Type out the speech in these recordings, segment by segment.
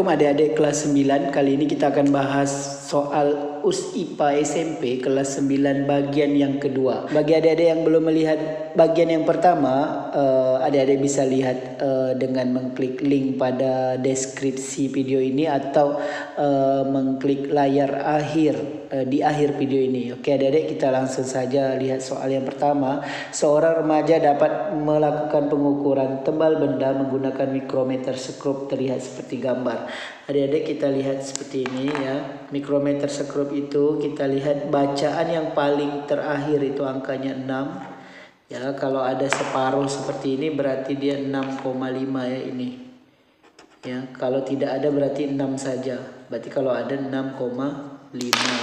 Assalamualaikum adik-adik kelas 9. Kali ini kita akan bahas soal US IPA SMP kelas 9 bagian yang kedua. Bagi adik-adik yang belum melihat bagian yang pertama, adik-adik bisa lihat dengan mengklik link pada deskripsi video ini atau mengklik layar akhir di akhir video ini. Oke adik-adik, kita langsung saja lihat soal yang pertama. Seorang remaja dapat melakukan pengukuran tebal benda menggunakan mikrometer skrup terlihat seperti gambar. Adik-adik kita lihat seperti ini ya. Mikrometer skrup itu kita lihat bacaan yang paling terakhir itu angkanya 6. Ya, kalau ada separuh seperti ini berarti dia 6,5 ya ini. Ya, kalau tidak ada berarti 6 saja. Berarti kalau ada 6,5.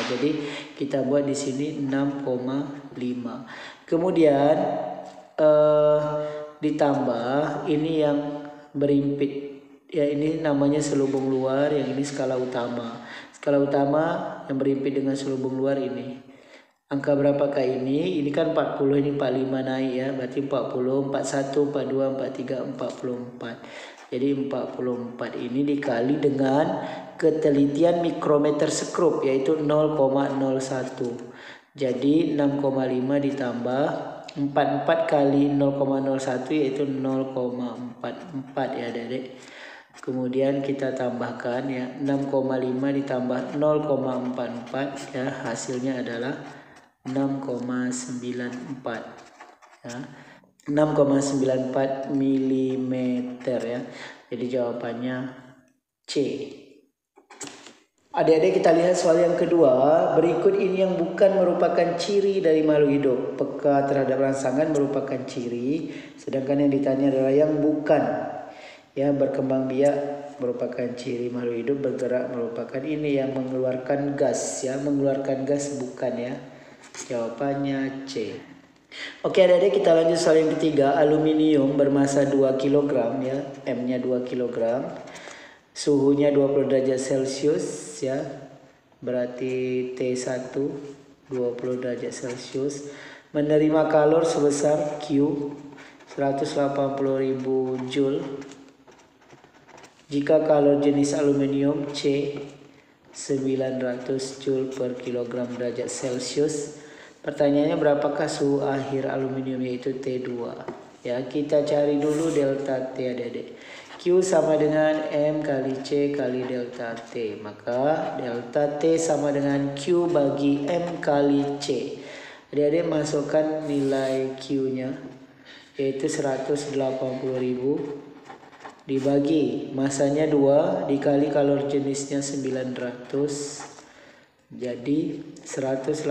Jadi kita buat di sini 6,5. Kemudian ditambah ini yang berimpit. Ya, ini namanya selubung luar, yang ini skala utama. Skala utama yang berimpit dengan selubung luar ini. Angka berapakah ini? Ini kan 40, ini 45 naik ya. Berarti 40, 41, 42, 43, 44. Jadi 44 ini dikali dengan ketelitian mikrometer skrup yaitu 0,01. Jadi 6,5 ditambah 44 kali 0,01 yaitu 0,44 ya adik-adik. Kemudian kita tambahkan ya 6,5 ditambah 0,44 ya, hasilnya adalah 6,94 ya. 6,94 mm ya. Jadi jawabannya C. Adik-adik kita lihat soal yang kedua. Berikut ini yang bukan merupakan ciri dari makhluk hidup. Peka terhadap rangsangan merupakan ciri, sedangkan yang ditanya adalah yang bukan. Ya, berkembang biak merupakan ciri makhluk hidup, bergerak merupakan ini yang mengeluarkan gas ya, mengeluarkan gas bukan ya. Jawabannya C. Oke adik-adik kita lanjut soal yang ketiga. Aluminium bermassa 2 kg ya, M-nya 2 kg. Suhunya 20 derajat Celcius ya. Berarti T1 20 derajat Celcius. Menerima kalor sebesar Q 180.000 Joule. Jika kalor jenis aluminium C 900 Joule per kilogram derajat Celcius. Pertanyaannya berapakah suhu akhir aluminium yaitu T2. Ya, kita cari dulu delta T adik-adik. Q sama dengan M kali C kali delta T. Maka delta T sama dengan Q bagi M kali C. Adik-adik masukkan nilai Q-nya yaitu 180.000 dibagi masanya 2 dikali kalor jenisnya 900. Jadi 180.000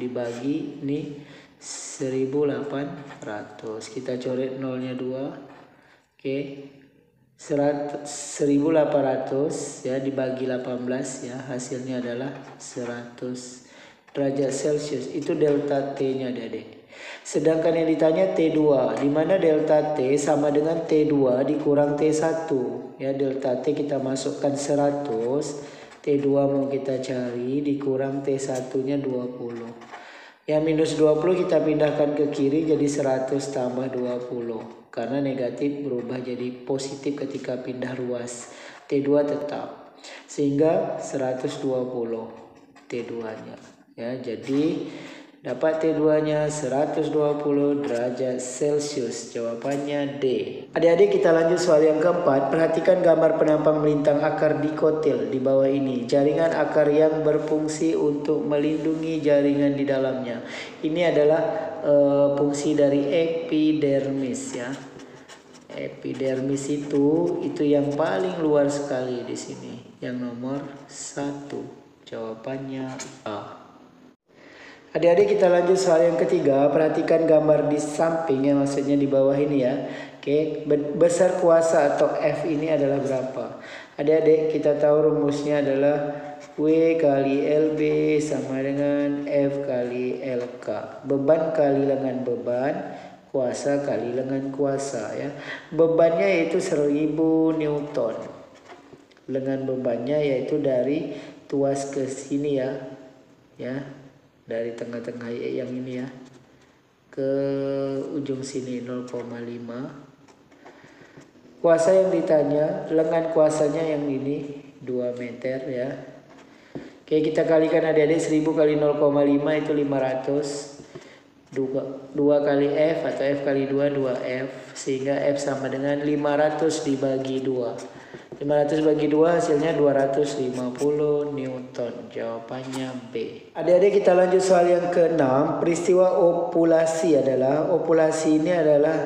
dibagi ini 1.800. Kita coret nolnya 2. Oke. 1.800 ya dibagi 18 ya, hasilnya adalah 100 derajat Celcius. Itu delta T-nya adik-adik. Sedangkan yang ditanya T2, di mana delta T sama dengan T2 dikurang T1. Ya, delta T kita masukkan 100, T2 mau kita cari dikurang T1-nya 20. Ya, minus 20 kita pindahkan ke kiri jadi 100 tambah 20. Karena negatif berubah jadi positif ketika pindah ruas. T2 tetap. Sehingga 120 T2-nya. Ya, jadi dapat T2-nya 120 derajat Celcius. Jawabannya D. Adik-adik kita lanjut soal yang keempat. Perhatikan gambar penampang melintang akar dikotil di bawah ini. Jaringan akar yang berfungsi untuk melindungi jaringan di dalamnya. Ini adalah fungsi dari epidermis ya. Epidermis itu yang paling luar sekali di sini. Yang nomor 1. Jawabannya A. Adik-adik kita lanjut soal yang ketiga. Perhatikan gambar di samping ya, maksudnya di bawah ini ya. Oke, besar kuasa atau F ini adalah berapa? Adik-adik kita tahu rumusnya adalah W kali LB sama dengan F kali LK. Beban kali lengan beban, kuasa kali lengan kuasa ya. Bebannya yaitu 1000 Newton. Lengan bebannya yaitu dari tuas ke sini ya. Ya. Dari tengah-tengah yang ini ya ke ujung sini 0,5 Kuasa yang ditanya, lengan kuasanya yang ini 2 meter ya. Oke, kita kalikan adik-adik, 1000 kali 0,5 itu 500. 2 kali F atau F kali 2, 2F. Sehingga F sama dengan 500 dibagi 2. 500 bagi 2 hasilnya 250 Newton. Jawabannya B. Adik-adik kita lanjut soal yang ke-6. Peristiwa ovulasi ovulasi ini adalah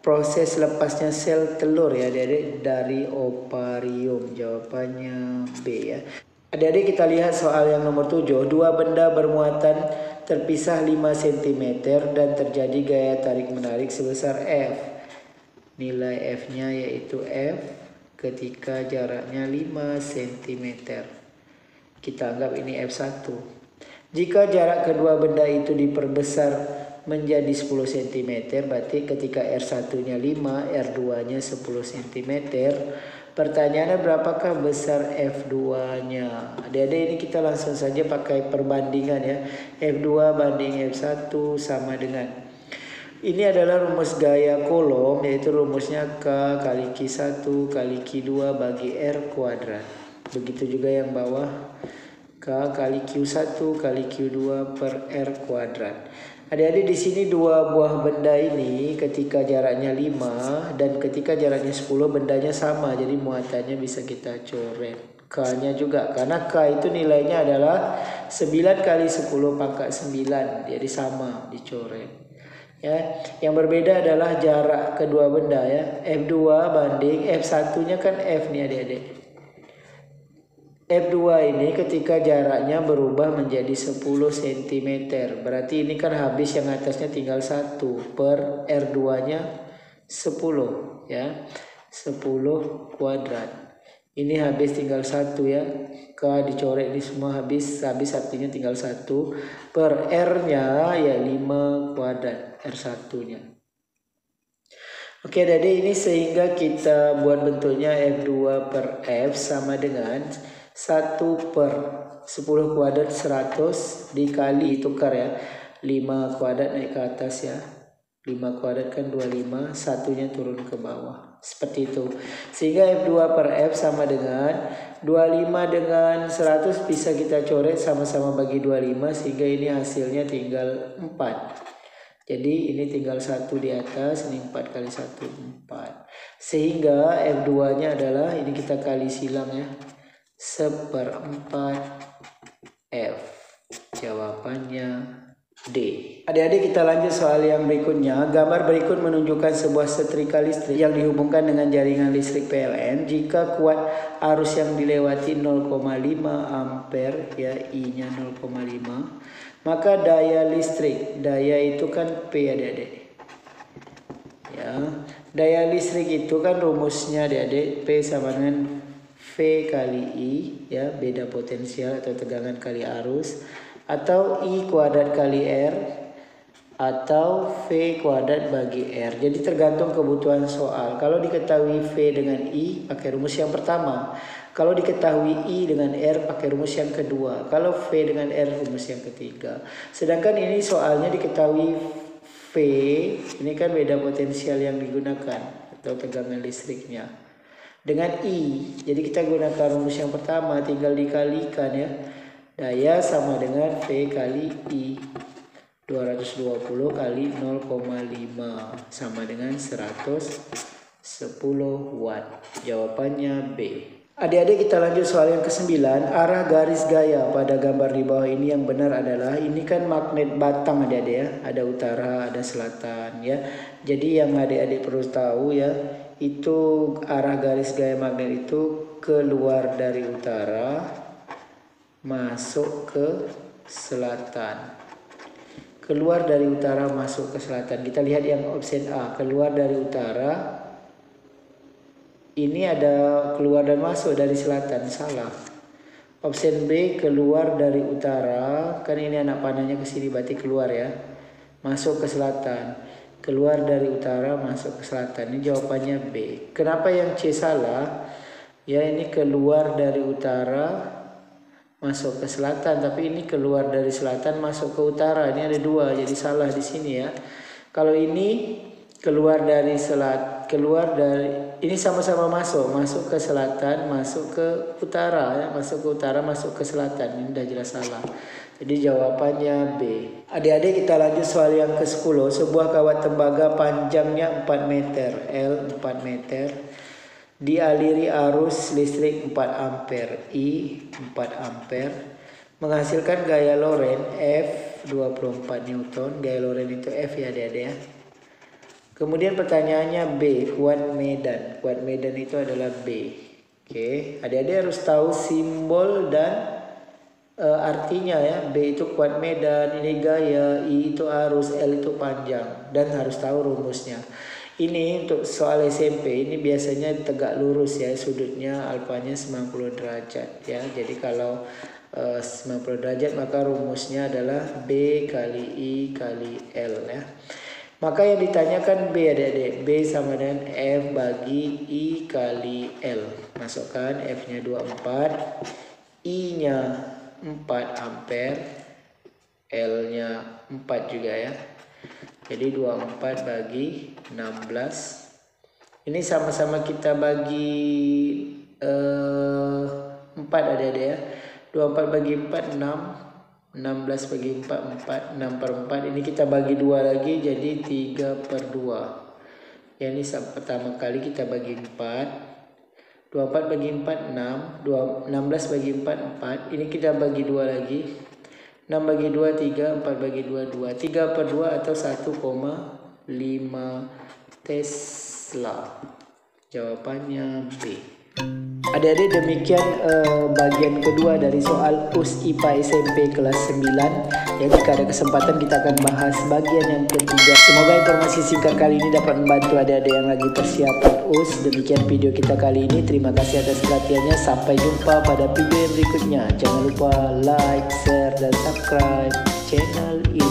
proses lepasnya sel telur ya adik-adik dari ovarium. Jawabannya B ya. Adik-adik kita lihat soal yang nomor 7. Dua benda bermuatan terpisah 5 cm dan terjadi gaya tarik menarik sebesar F. Nilai F-nya yaitu F ketika jaraknya 5 cm. Kita anggap ini F1. Jika jarak kedua benda itu diperbesar menjadi 10 cm, berarti ketika R1-nya 5, R2-nya 10 cm. Pertanyaannya berapakah besar F2-nya? Adik-adik ini kita langsung saja pakai perbandingan ya. F2 banding F1 sama dengan. Ini adalah rumus gaya kolom, yaitu rumusnya K kali Q1 kali Q2 bagi R kuadrat. Begitu juga yang bawah, K kali Q1 kali Q2 per R kuadrat. Adik-adik di sini dua buah benda ini ketika jaraknya 5 dan ketika jaraknya 10 bendanya sama. Jadi muatannya bisa kita coret. K-nya juga, karena K itu nilainya adalah 9 kali 10 pangkat 9. Jadi sama, dicoret. Ya, yang berbeda adalah jarak kedua benda ya. F2 banding F1-nya kan F nih adik-adik. F2 ini ketika jaraknya berubah menjadi 10 cm. Berarti ini kan habis yang atasnya tinggal 1 per R2-nya 10 ya. 10 kuadrat. Ini habis tinggal 1 ya. K dicoret ini semua habis artinya tinggal 1 per R-nya ya 5 kuadrat R1-nya. Oke, jadi ini sehingga kita buat bentuknya F2 per F sama dengan 1 per 10 kuadrat 100 dikali, tukar ya, 5 kuadrat naik ke atas ya, 5 kuadrat kan 25, satunya turun ke bawah, seperti itu. Sehingga F2 per F sama dengan 25 dengan 100 bisa kita coret sama-sama bagi 25, sehingga ini hasilnya tinggal 4. Jadi ini tinggal 1 di atas, ini 4 kali 1, 4. Sehingga F2 nya adalah, ini kita kali silang ya, 1/4 F. Jawabannya D. Adik-adik kita lanjut soal yang berikutnya. Gambar berikut menunjukkan sebuah setrika listrik yang dihubungkan dengan jaringan listrik PLN. Jika kuat arus yang dilewati 0,5 ampere ya, I-nya 0,5, maka daya listrik, daya itu kan P adik-adik ya. Daya listrik itu kan rumusnya adik-adik, P sama dengan V kali I ya, beda potensial atau tegangan kali arus, atau I kuadrat kali R, atau V kuadrat bagi R. Jadi tergantung kebutuhan soal. Kalau diketahui V dengan I pakai rumus yang pertama, kalau diketahui I dengan R pakai rumus yang kedua, kalau V dengan R rumus yang ketiga. Sedangkan ini soalnya diketahui V, ini kan beda potensial yang digunakan atau tegangan listriknya dengan I. Jadi kita gunakan rumus yang pertama, tinggal dikalikan ya. Daya sama dengan V kali I. 220 kali 0,5 sama dengan 110 watt. Jawabannya B. Adik-adik kita lanjut soal yang ke-9. Arah garis gaya pada gambar di bawah ini yang benar adalah, ini kan magnet batang adik-adik ya. Ada utara, ada selatan ya. Jadi yang adik-adik perlu tahu ya, itu arah garis gaya magnet itu keluar dari utara masuk ke selatan. Keluar dari utara masuk ke selatan. Kita lihat yang option A, keluar dari utara. Ini ada keluar dan masuk dari selatan, salah. Option B, keluar dari utara, kan ini anak panahnya ke sini berarti keluar ya. Masuk ke selatan. Keluar dari utara masuk ke selatan. Ini jawabannya B. Kenapa yang C salah? Ya, ini keluar dari utara masuk ke selatan, tapi ini keluar dari selatan masuk ke utara. Ini ada dua, jadi salah di sini ya. Kalau ini keluar dari ini sama-sama masuk ke selatan, masuk ke utara ya, masuk ke selatan. Ini udah jelas salah. Jadi jawabannya B. Adik-adik, kita lanjut soal yang ke-10. Sebuah kawat tembaga panjangnya 4 meter, L 4 meter, dialiri arus listrik 4 ampere, I 4 ampere, menghasilkan gaya Lorentz F 24 Newton. Gaya Lorentz itu F ya adik-adik ya. Kemudian pertanyaannya B, kuat medan. Kuat medan itu adalah B. Oke, adik-adik harus tahu simbol dan artinya ya. B itu kuat medan, ini gaya, I itu arus, L itu panjang, dan harus tahu rumusnya. Ini untuk soal SMP ini biasanya tegak lurus ya, sudutnya alfanya 90 derajat ya. Jadi kalau 90 derajat maka rumusnya adalah B kali I kali L ya. Maka yang ditanyakan B adik-adik, B sama dengan F bagi I kali L. Masukkan F-nya 24, I-nya 4 ampere, L-nya 4 juga ya. Jadi 24 bagi 16. Ini sama-sama kita bagi 4 adik-adik ya. 24 bagi 4, 6. 16 bagi 4, 4. 6 per 4. Ini kita bagi 2 lagi jadi 3/2. Ya, ini pertama kali kita bagi 4. 24 bagi 4, 6. 16 bagi 4, 4. Ini kita bagi 2 lagi. 6 bagi 2, 3. 4 bagi 2, 2. 3/2 atau 1,5 Tesla. Jawabannya B. Adik-adik, demikian bagian kedua dari soal US IPA SMP kelas 9. Ya, jika ada kesempatan kita akan bahas bagian yang ketiga. Semoga informasi singkat kali ini dapat membantu adik-adik yang lagi persiapan US. Demikian video kita kali ini. Terima kasih atas perhatiannya. Sampai jumpa pada video yang berikutnya. Jangan lupa like, share, dan subscribe channel ini.